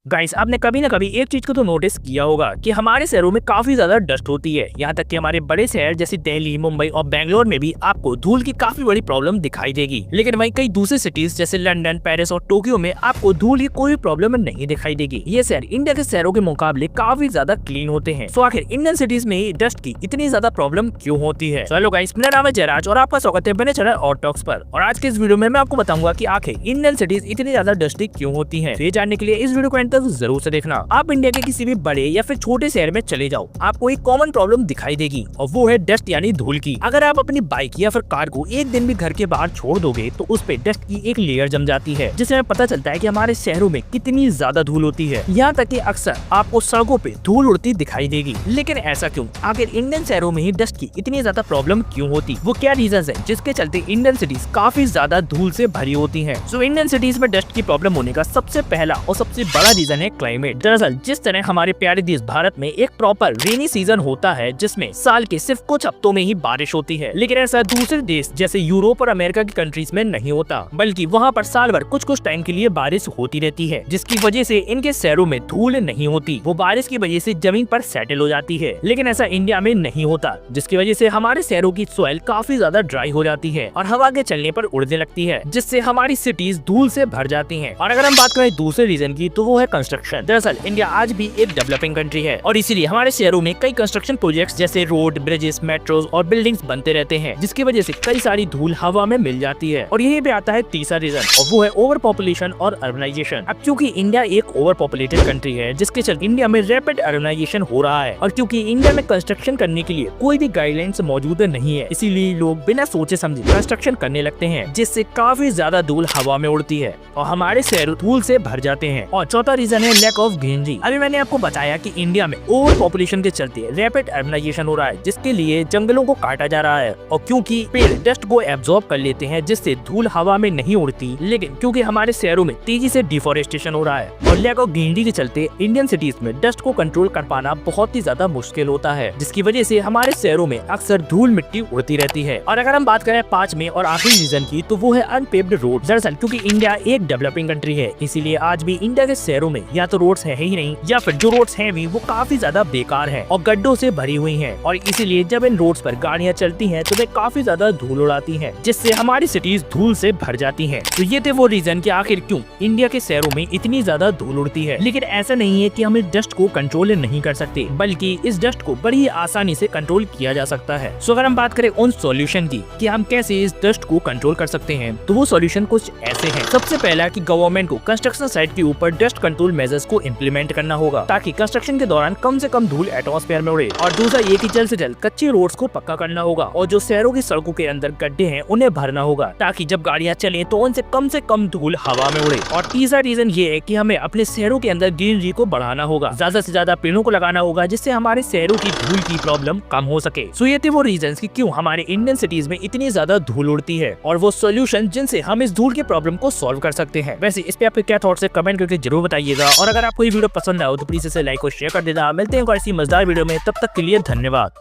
Guys, आपने कभी ना कभी एक चीज को तो नोटिस किया होगा कि हमारे शहरों में काफी ज्यादा डस्ट होती है। यहाँ तक कि हमारे बड़े शहर जैसे दिल्ली, मुंबई और बेंगलोर में भी आपको धूल की काफी बड़ी प्रॉब्लम दिखाई देगी। लेकिन वहीं कई दूसरे सिटीज जैसे लंदन, पेरिस और टोक्यो में आपको धूल की कोई प्रॉब्लम नहीं दिखाई देगी। ये शहर इंडिया के शहरों के मुकाबले काफी ज्यादा क्लीन होते हैं। तो आखिर इंडियन सिटीज में ही डस्ट की इतनी ज्यादा प्रॉब्लम क्यों होती है? हेलो गाइस, मेरा नाम है जयराज और आपका स्वागत है मेरे चैनल और टॉक्स पर। और आज के इस वीडियो में मैं आपको बताऊंगा कि आखिर इंडियन सिटीज इतनी ज्यादा डस्टी क्यों होती है। ये जानने के लिए इस वीडियो को अंत तक जरूर से देखना। आप इंडिया के किसी भी बड़े या फिर छोटे शहर में चले जाओ, आपको एक कॉमन प्रॉब्लम दिखाई देगी और वो है डस्ट यानी धूल की। अगर आप अपनी बाइक या फिर कार को एक दिन भी घर के बाहर छोड़ दोगे तो उस पे डस्ट की एक लेयर जम जाती है, जिससे हमें पता चलता है कि हमारे शहरों में कितनी ज्यादा धूल होती है। यहाँ तक कि अक्सर आपको सड़कों पे धूल उड़ती दिखाई देगी। लेकिन ऐसा क्यों? आखिर इंडियन शहरों में ही डस्ट की इतनी ज्यादा प्रॉब्लम क्यों होती? वो क्या रीजन है जिसके चलते इंडियन सिटीज काफी ज्यादा धूल से भरी होती है? सो इंडियन सिटीज में डस्ट की प्रॉब्लम होने का सबसे पहला और सबसे बड़ा रीजन है क्लाइमेट। दरअसल जिस तरह हमारे प्यारे देश भारत में एक प्रॉपर रेनी सीजन होता है, जिसमें साल के सिर्फ कुछ हफ्तों में ही बारिश होती है, लेकिन ऐसा दूसरे देश जैसे यूरोप और अमेरिका की कंट्रीज में नहीं होता, बल्कि वहाँ पर साल भर कुछ कुछ टाइम के लिए बारिश होती रहती है, जिसकी वजह से इनके शहरों में धूल नहीं होती। वो बारिश की वजह से जमीन पर सेटल हो जाती है। लेकिन ऐसा इंडिया में नहीं होता, जिसकी वजह से हमारे शहरों की सॉइल काफी ज्यादा ड्राई हो जाती है और हवा के चलने पर उड़ने लगती है, जिससे हमारी सिटीज धूल से भर जाती है। और अगर हम बात करें दूसरे रीजन की, तो वो है कंस्ट्रक्शन। दरअसल इंडिया आज भी एक डेवलपिंग कंट्री है और इसीलिए हमारे शहरों में कई कंस्ट्रक्शन प्रोजेक्ट्स जैसे रोड, ब्रिजेस, मेट्रोज और बिल्डिंग्स बनते रहते हैं, जिसकी वजह से कई सारी धूल हवा में मिल जाती है। और यही पे आता है तीसरा रीजन, और वो है ओवर पॉपुलेशन और अर्बनाइजेशन। अब क्योंकि इंडिया एक ओवर पॉपुलेटेड कंट्री है, जिसके चलते इंडिया में रैपिड अर्बनाइजेशन हो रहा है, और क्योंकि इंडिया में कंस्ट्रक्शन करने के लिए कोई भी गाइडलाइंस मौजूद नहीं है, इसीलिए लोग बिना सोचे समझे कंस्ट्रक्शन करने लगते हैं, जिससे काफी ज्यादा धूल हवा में उड़ती है और हमारे शहर धूल से भर जाते हैं। और चौथा रीजन है लैक ऑफ ग्रीनरी। अभी मैंने आपको बताया कि इंडिया में ओवर पॉपुलेशन के चलते रैपिड अर्बनाइजेशन हो रहा है, जिसके लिए जंगलों को काटा जा रहा है, और क्योंकि पेड़ डस्ट को एब्जॉर्ब कर लेते हैं, जिससे धूल हवा में नहीं उड़ती। लेकिन क्योंकि हमारे शहरों में तेजी से डिफोरेस्टेशन हो रहा है और लैक ऑफ ग्रीनरी के चलते इंडियन सिटीज में डस्ट को कंट्रोल कर पाना बहुत ही ज्यादा मुश्किल होता है, जिसकी वजह से हमारे शहरों में अक्सर धूल मिट्टी उड़ती रहती है। और अगर हम बात करें पांचवें और आखिरी रीजन की, तो वो है अनपेव्ड रोड। दरअसल क्योंकि इंडिया एक डेवलपिंग कंट्री है, इसीलिए आज भी इंडिया के शहरों में या तो रोड्स है ही नहीं, या फिर जो रोड्स हैं भी वो काफी ज्यादा बेकार है और गड्ढों से भरी हुई हैं। और इसीलिए जब इन रोड्स पर गाड़ियां चलती हैं तो वे काफी ज्यादा धूल उड़ाती हैं, जिससे हमारी सिटीज धूल से भर जाती हैं। तो ये थे वो रीजन कि आखिर क्यों इंडिया के शहरों में इतनी ज्यादा धूल उड़ती है। लेकिन ऐसा नहीं है कि हम इस डस्ट को कंट्रोल नहीं कर सकते, बल्कि इस डस्ट को बड़ी आसानी से कंट्रोल किया जा सकता है। सो अगर हम बात करें उन सॉल्यूशन की कि हम कैसे इस डस्ट को कंट्रोल कर सकते हैं, तो वो सॉल्यूशन कुछ ऐसे हैं। सबसे पहला कि गवर्नमेंट को कंस्ट्रक्शन साइट के ऊपर डस्ट कंट्रोल मेजर्स को इम्प्लीमेंट करना होगा, ताकि कंस्ट्रक्शन के दौरान कम से कम धूल एटमॉस्फेयर में उड़े। और दूसरा ये कि जल्द से जल्द कच्ची रोड्स को पक्का करना होगा, और जो शहरों की सड़कों के अंदर गड्ढे हैं उन्हें भरना होगा, ताकि जब गाड़ियां चलें तो उनसे कम धूल हवा में उड़े। और तीसरा रीजन ये है कि हमें अपने शहरों के अंदर ग्रीनरी को बढ़ाना होगा, ज्यादा से ज्यादा पेड़ों को लगाना होगा, जिससे हमारे शहरों की धूल की प्रॉब्लम कम हो सके। सो ये थे वो रीजन कि क्यों हमारे इंडियन सिटीज में इतनी ज्यादा धूल उड़ती है, और वो सोल्यूशन जिनसे हम इस धूल के प्रॉब्लम को सॉल्व कर सकते हैं। वैसे इस पे आपके क्या थॉट्स है, कमेंट करके जरूर बताइएगा। और अगर आपको ये वीडियो पसंद आए तो प्लीज इसे लाइक और शेयर कर देना। मिलते हैं ऐसी मजेदार वीडियो में, तब तक के लिए धन्यवाद।